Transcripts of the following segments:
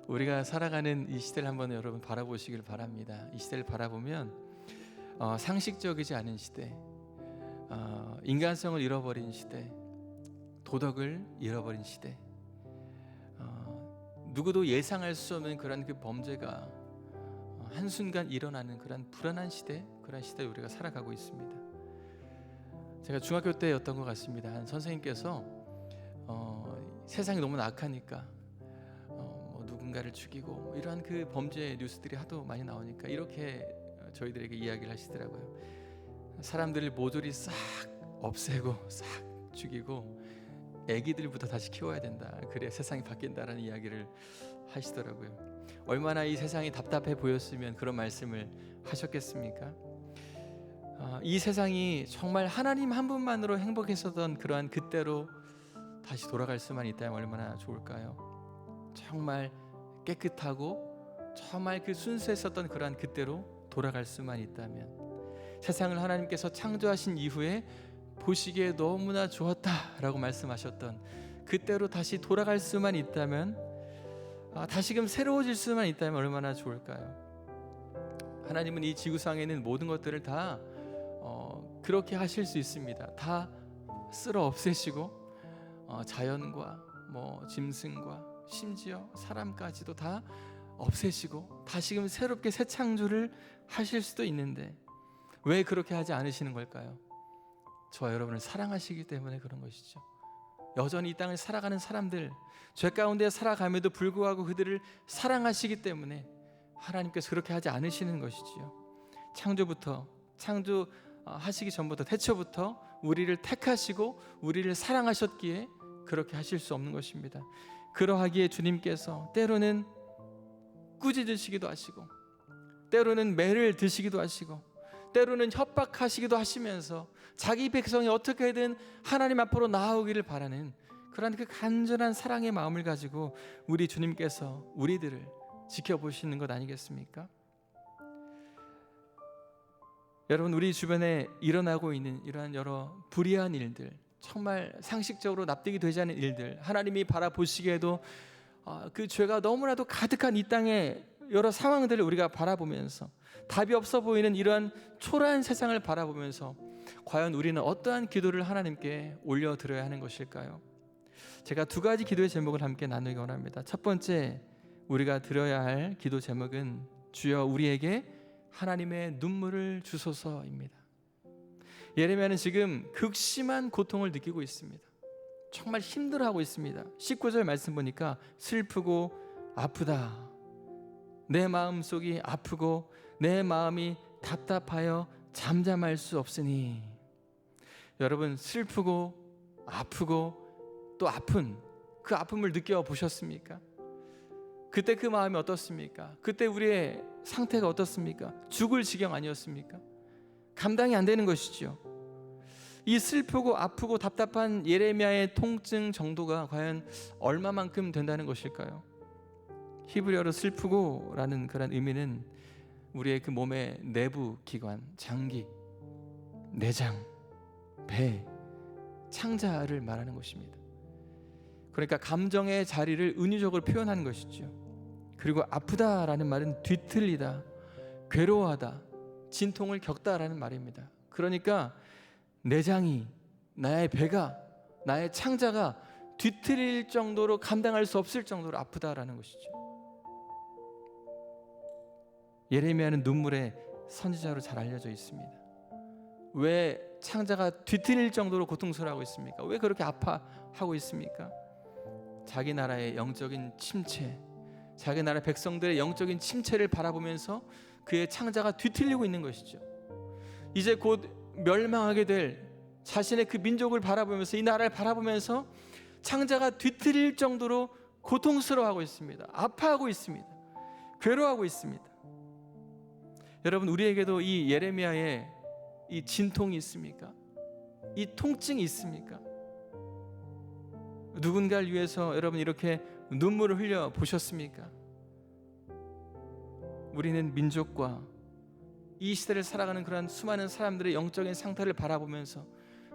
우리가 살아가는 이 시대를 한번 여러분 바라보시길 바랍니다. 이 시대를 바라보면 상식적이지 않은 시대, 인간성을 잃어버린 시대, 도덕을 잃어버린 시대, 누구도 예상할 수 없는 그런 그 범죄가 한순간 일어나는 그런 불안한 시대, 그런 시대에 우리가 살아가고 있습니다. 제가 중학교 때였던 것 같습니다. 한 선생님께서 세상이 너무 악하니까 누군가를 죽이고 이러한 그 범죄 뉴스들이 하도 많이 나오니까 이렇게 저희들에게 이야기를 하시더라고요. 사람들을 모조리 싹 없애고 싹 죽이고 애기들부터 다시 키워야 된다. 그래야 세상이 바뀐다라는 이야기를 하시더라고요. 얼마나 이 세상이 답답해 보였으면 그런 말씀을 하셨겠습니까? 이 세상이 정말 하나님 한 분만으로 행복했었던 그러한 그때로 다시 돌아갈 수만 있다면 얼마나 좋을까요? 정말 깨끗하고 정말 그 순수했었던 그러한 그때로 돌아갈 수만 있다면, 세상을 하나님께서 창조하신 이후에 보시기에 너무나 좋았다라고 말씀하셨던 그때로 다시 돌아갈 수만 있다면, 다시금 새로워질 수만 있다면 얼마나 좋을까요? 하나님은 이 지구상에 있는 모든 것들을 다 그렇게 하실 수 있습니다. 다 쓸어 없애시고 자연과 짐승과 심지어 사람까지도 다 없애시고 다시금 새롭게 새 창조를 하실 수도 있는데 왜 그렇게 하지 않으시는 걸까요? 저와 여러분을 사랑하시기 때문에 그런 것이죠. 여전히 이 땅을 살아가는 사람들, 죄 가운데 살아감에도 불구하고 그들을 사랑하시기 때문에 하나님께서 그렇게 하지 않으시는 것이지요. 창조하시기 전부터, 태초부터 우리를 택하시고 우리를 사랑하셨기에 그렇게 하실 수 없는 것입니다. 그러하기에 주님께서 때로는 꾸짖으시기도 하시고, 때로는 매를 드시기도 하시고, 때로는 협박하시기도 하시면서 자기 백성이 어떻게든 하나님 앞으로 나아오기를 바라는 그런 그 간절한 사랑의 마음을 가지고 우리 주님께서 우리들을 지켜보시는 것 아니겠습니까? 여러분, 우리 주변에 일어나고 있는 이러한 여러 불의한 일들, 정말 상식적으로 납득이 되지 않는 일들, 하나님이 바라보시기에도 그 죄가 너무나도 가득한 이 땅의 여러 상황들을 우리가 바라보면서 답이 없어 보이는 이러한 초라한 세상을 바라보면서 과연 우리는 어떠한 기도를 하나님께 올려드려야 하는 것일까요? 제가 두 가지 기도의 제목을 함께 나누기 원합니다. 첫 번째, 우리가 드려야 할 기도 제목은 주여 우리에게 하나님의 눈물을 주소서입니다. 예레미야는 지금 극심한 고통을 느끼고 있습니다. 정말 힘들어하고 있습니다. 19절 말씀 보니까 슬프고 아프다, 내 마음속이 아프고 내 마음이 답답하여 잠잠할 수 없으니. 여러분, 슬프고 아프고 또 아픈 그 아픔을 느껴보셨습니까? 그때 그 마음이 어떻습니까? 그때 우리의 상태가 어떻습니까? 죽을 지경 아니었습니까? 감당이 안 되는 것이죠. 이 슬프고 아프고 답답한 예레미야의 통증 정도가 과연 얼마만큼 된다는 것일까요? 히브리어로 슬프고라는 그런 의미는 우리의 그 몸의 내부 기관, 장기, 내장, 배, 창자를 말하는 것입니다. 그러니까 감정의 자리를 은유적으로 표현하는 것이죠. 그리고 아프다라는 말은 뒤틀리다, 괴로워하다, 진통을 겪다라는 말입니다. 그러니까 내장이, 나의 배가, 나의 창자가 뒤틀릴 정도로 감당할 수 없을 정도로 아프다라는 것이죠. 예레미야는 눈물의 선지자로 잘 알려져 있습니다. 왜 창자가 뒤틀릴 정도로 고통스러워하고 있습니까? 왜 그렇게 아파하고 있습니까? 자기 나라의 영적인 침체, 자기 나라 백성들의 영적인 침체를 바라보면서 그의 창자가 뒤틀리고 있는 것이죠. 이제 곧 멸망하게 될 자신의 그 민족을 바라보면서, 이 나라를 바라보면서 창자가 뒤틀릴 정도로 고통스러워하고 있습니다. 아파하고 있습니다. 괴로워하고 있습니다. 여러분, 우리에게도 이 예레미야의 이 진통이 있습니까? 이 통증이 있습니까? 누군가를 위해서 여러분 이렇게 눈물을 흘려 보셨습니까? 우리는 민족과 이 시대를 살아가는 그런 수많은 사람들의 영적인 상태를 바라보면서,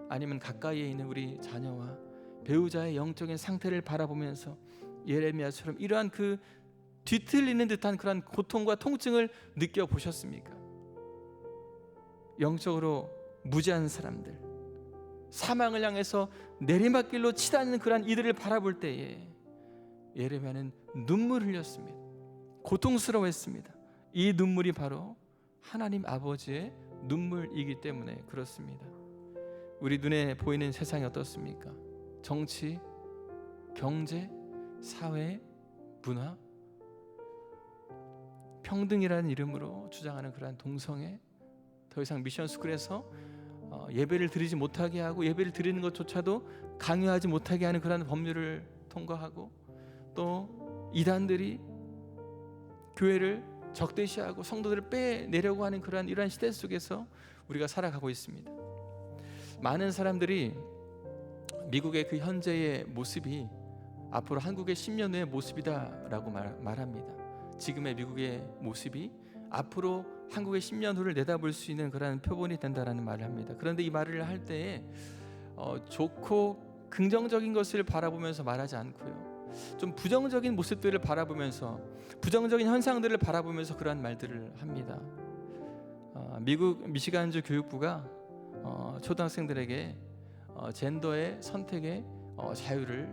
아니면 가까이에 있는 우리 자녀와 배우자의 영적인 상태를 바라보면서 예레미야처럼 이러한 그 뒤틀리는 듯한 그런 고통과 통증을 느껴보셨습니까? 영적으로 무지한 사람들, 사망을 향해서 내리막길로 치닫는 그런 이들을 바라볼 때에 예레미야는 눈물을 흘렸습니다. 고통스러워했습니다. 이 눈물이 바로 하나님 아버지의 눈물이기 때문에 그렇습니다. 우리 눈에 보이는 세상이 어떻습니까? 정치, 경제, 사회, 문화, 평등이라는 이름으로 주장하는 그러한 동성애, 더 이상 미션 스쿨에서 예배를 드리지 못하게 하고 예배를 드리는 것조차도 강요하지 못하게 하는 그러한 법률을 통과하고, 또 이단들이 교회를 적대시하고 성도들을 빼내려고 하는 이러한 시대 속에서 우리가 살아가고 있습니다. 많은 사람들이 미국의 그 현재의 모습이 앞으로 한국의 10년 후의 모습이다라고 말합니다. 지금의 미국의 모습이 앞으로 한국의 10년 후를 내다볼 수 있는 그런 표본이 된다라는 말을 합니다. 그런데 이 말을 할 때에 좋고 긍정적인 것을 바라보면서 말하지 않고요, 좀 부정적인 모습들을 바라보면서, 부정적인 현상들을 바라보면서 그러한 말들을 합니다. 미국 미시간주 교육부가 초등학생들에게 젠더의 선택의 자유를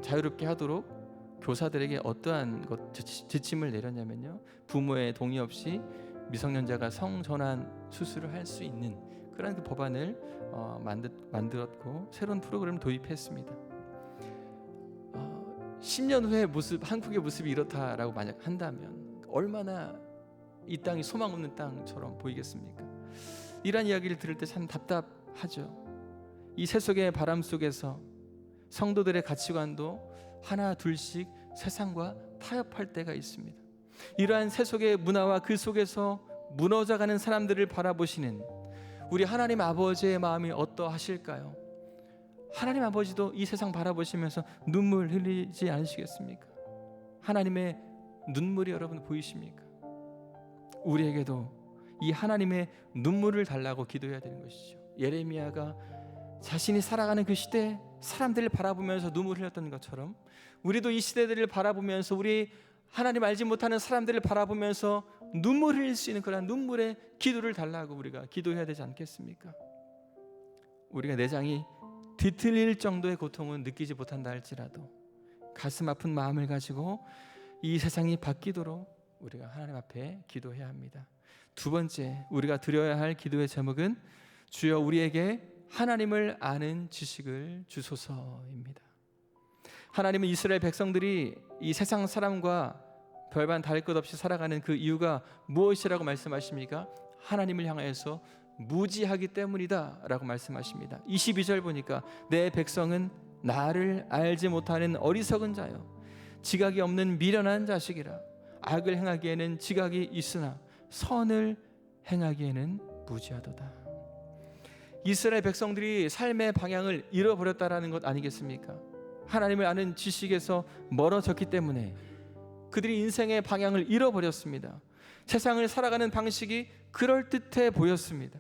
자유롭게 하도록 교사들에게 어떠한 지침을 내렸냐면요, 부모의 동의 없이 미성년자가 성전환 수술을 할 수 있는 그런 그 법안을 만들었고 새로운 프로그램을 도입했습니다. 10년 후의 모습, 한국의 모습이 이렇다라고 만약 한다면 얼마나 이 땅이 소망 없는 땅처럼 보이겠습니까? 이런 이야기를 들을 때 참 답답하죠. 이 세속의 바람 속에서 성도들의 가치관도 하나 둘씩 세상과 타협할 때가 있습니다. 이러한 세속의 문화와 그 속에서 무너져가는 사람들을 바라보시는 우리 하나님 아버지의 마음이 어떠하실까요? 하나님 아버지도 이 세상 바라보시면서 눈물 흘리지 않으시겠습니까? 하나님의 눈물이 여러분 보이십니까? 우리에게도 이 하나님의 눈물을 달라고 기도해야 되는 것이죠. 예레미야가 자신이 살아가는 그 시대 사람들을 바라보면서 눈물을 흘렸던 것처럼 우리도 이 시대들을 바라보면서, 우리 하나님 알지 못하는 사람들을 바라보면서 눈물을 흘릴 수 있는 그런 눈물의 기도를 달라고 우리가 기도해야 되지 않겠습니까? 우리가 내장이 뒤틀릴 정도의 고통은 느끼지 못한다 할지라도 가슴 아픈 마음을 가지고 이 세상이 바뀌도록 우리가 하나님 앞에 기도해야 합니다. 두 번째, 우리가 드려야 할 기도의 제목은 주여 우리에게 하나님을 아는 지식을 주소서입니다. 하나님은 이스라엘 백성들이 이 세상 사람과 별반 다를 것 없이 살아가는 그 이유가 무엇이라고 말씀하십니까? 하나님을 향하여서 무지하기 때문이다 라고 말씀하십니다. 22절 보니까 내 백성은 나를 알지 못하는 어리석은 자요, 지각이 없는 미련한 자식이라. 악을 행하기에는 지각이 있으나 선을 행하기에는 무지하도다. 이스라엘 백성들이 삶의 방향을 잃어버렸다라는 것 아니겠습니까? 하나님을 아는 지식에서 멀어졌기 때문에 그들이 인생의 방향을 잃어버렸습니다. 세상을 살아가는 방식이 그럴듯해 보였습니다.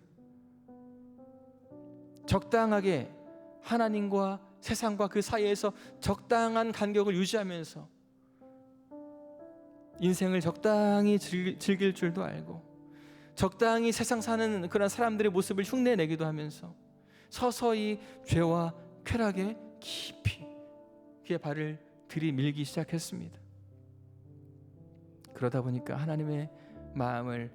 적당하게 하나님과 세상과 그 사이에서 적당한 간격을 유지하면서 인생을 적당히 즐길 줄도 알고, 적당히 세상 사는 그런 사람들의 모습을 흉내내기도 하면서 서서히 죄와 쾌락에 깊이 그의 발을 들이밀기 시작했습니다. 그러다 보니까 하나님의 마음을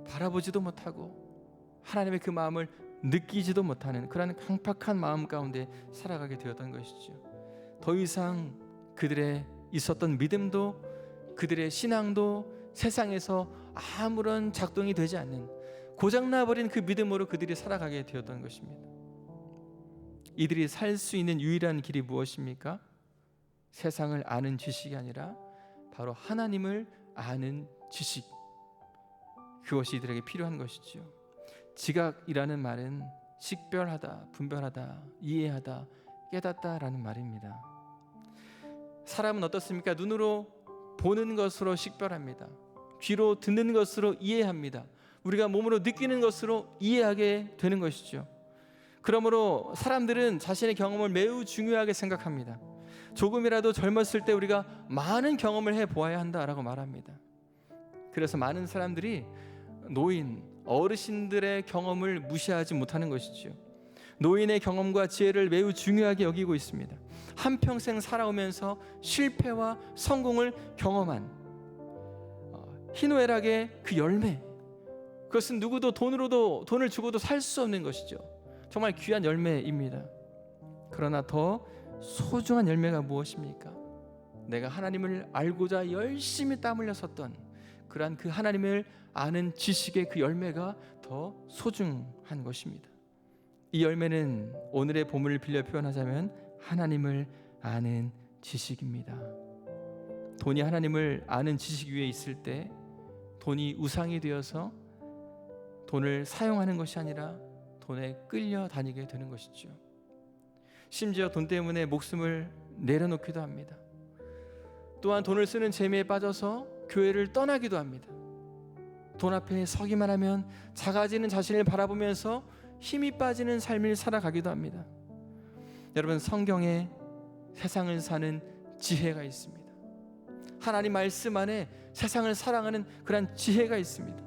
바라보지도 못하고 하나님의 그 마음을 느끼지도 못하는 그런 강팍한 마음 가운데 살아가게 되었던 것이죠. 더 이상 그들의 있었던 믿음도, 그들의 신앙도 세상에서 아무런 작동이 되지 않는 고장나버린 그 믿음으로 그들이 살아가게 되었던 것입니다. 이들이 살 수 있는 유일한 길이 무엇입니까? 세상을 아는 지식이 아니라 바로 하나님을 아는 지식, 그것이 이들에게 필요한 것이죠. 지각이라는 말은 식별하다, 분별하다, 이해하다, 깨닫다라는 말입니다. 사람은 어떻습니까? 눈으로 보는 것으로 식별합니다. 귀로 듣는 것으로 이해합니다. 우리가 몸으로 느끼는 것으로 이해하게 되는 것이죠. 그러므로 사람들은 자신의 경험을 매우 중요하게 생각합니다. 조금이라도 젊었을 때 우리가 많은 경험을 해보아야 한다라고 말합니다. 그래서 많은 사람들이 노인, 어르신들의 경험을 무시하지 못하는 것이죠. 노인의 경험과 지혜를 매우 중요하게 여기고 있습니다. 한평생 살아오면서 실패와 성공을 경험한 희노애락의 그 열매, 그것은 누구도 돈을 주고도 살 수 없는 것이죠. 정말 귀한 열매입니다. 그러나 더 소중한 열매가 무엇입니까? 내가 하나님을 알고자 열심히 땀 흘려 섰던 그러한 그 하나님을 아는 지식의 그 열매가 더 소중한 것입니다. 이 열매는 오늘의 본문을 빌려 표현하자면 하나님을 아는 지식입니다. 돈이 하나님을 아는 지식 위에 있을 때 돈이 우상이 되어서 돈을 사용하는 것이 아니라 돈에 끌려다니게 되는 것이죠. 심지어 돈 때문에 목숨을 내려놓기도 합니다. 또한 돈을 쓰는 재미에 빠져서 교회를 떠나기도 합니다. 돈 앞에 서기만 하면 작아지는 자신을 바라보면서 힘이 빠지는 삶을 살아가기도 합니다. 여러분, 성경에 세상을 사는 지혜가 있습니다. 하나님 말씀 안에 세상을 사랑하는 그런 지혜가 있습니다.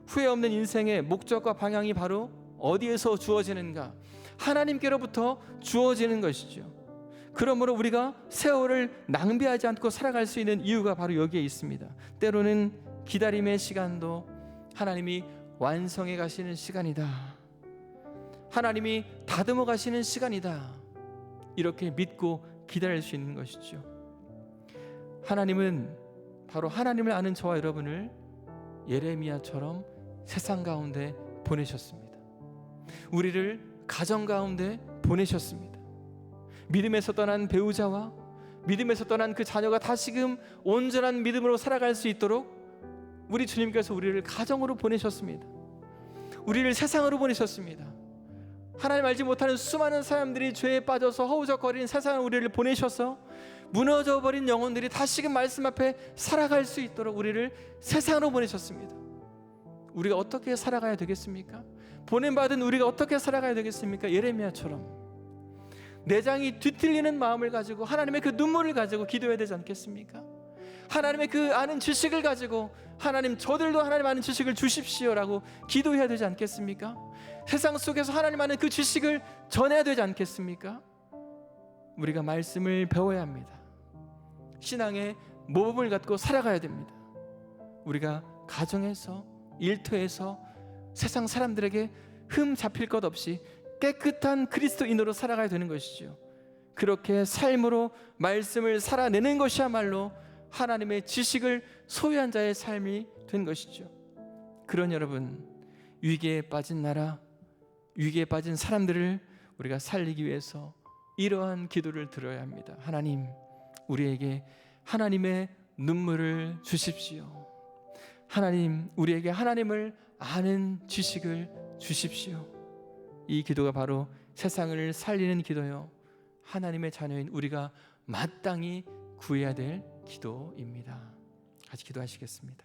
후회 없는 인생의 목적과 방향이 바로 어디에서 주어지는가? 하나님께로부터 주어지는 것이죠. 그러므로 우리가 세월을 낭비하지 않고 살아갈 수 있는 이유가 바로 여기에 있습니다. 때로는 기다림의 시간도 하나님이 완성해 가시는 시간이다. 하나님이 다듬어 가시는 시간이다. 이렇게 믿고 기다릴 수 있는 것이죠. 하나님은 바로 하나님을 아는 저와 여러분을 예레미야처럼 세상 가운데 보내셨습니다. 우리를 가정 가운데 보내셨습니다. 믿음에서 떠난 배우자와 믿음에서 떠난 그 자녀가 다시금 온전한 믿음으로 살아갈 수 있도록 우리 주님께서 우리를 가정으로 보내셨습니다. 우리를 세상으로 보내셨습니다. 하나님 알지 못하는 수많은 사람들이 죄에 빠져서 허우적거리는 세상을 우리를 보내셔서 무너져버린 영혼들이 다시금 말씀 앞에 살아갈 수 있도록 우리를 세상으로 보내셨습니다. 우리가 어떻게 살아가야 되겠습니까? 보낸받은 우리가 어떻게 살아가야 되겠습니까? 예레미야처럼 내장이 뒤틀리는 마음을 가지고 하나님의 그 눈물을 가지고 기도해야 되지 않겠습니까? 하나님의 그 아는 지식을 가지고 하나님, 저들도 하나님 아는 지식을 주십시오라고 기도해야 되지 않겠습니까? 세상 속에서 하나님 아는 그 지식을 전해야 되지 않겠습니까? 우리가 말씀을 배워야 합니다. 신앙의 모범을 갖고 살아가야 됩니다. 우리가 가정에서, 일터에서 세상 사람들에게 흠 잡힐 것 없이 깨끗한 그리스도인으로 살아가야 되는 것이죠. 그렇게 삶으로 말씀을 살아내는 것이야말로 하나님의 지식을 소유한 자의 삶이 된 것이죠. 그런 여러분, 위기에 빠진 나라, 위기에 빠진 사람들을 우리가 살리기 위해서 이러한 기도를 드려야 합니다. 하나님, 우리에게 하나님의 눈물을 주십시오. 하나님, 우리에게 하나님을 아는 지식을 주십시오. 이 기도가 바로 세상을 살리는 기도요, 하나님의 자녀인 우리가 마땅히 구해야 될 기도입니다. 같이 기도하시겠습니다.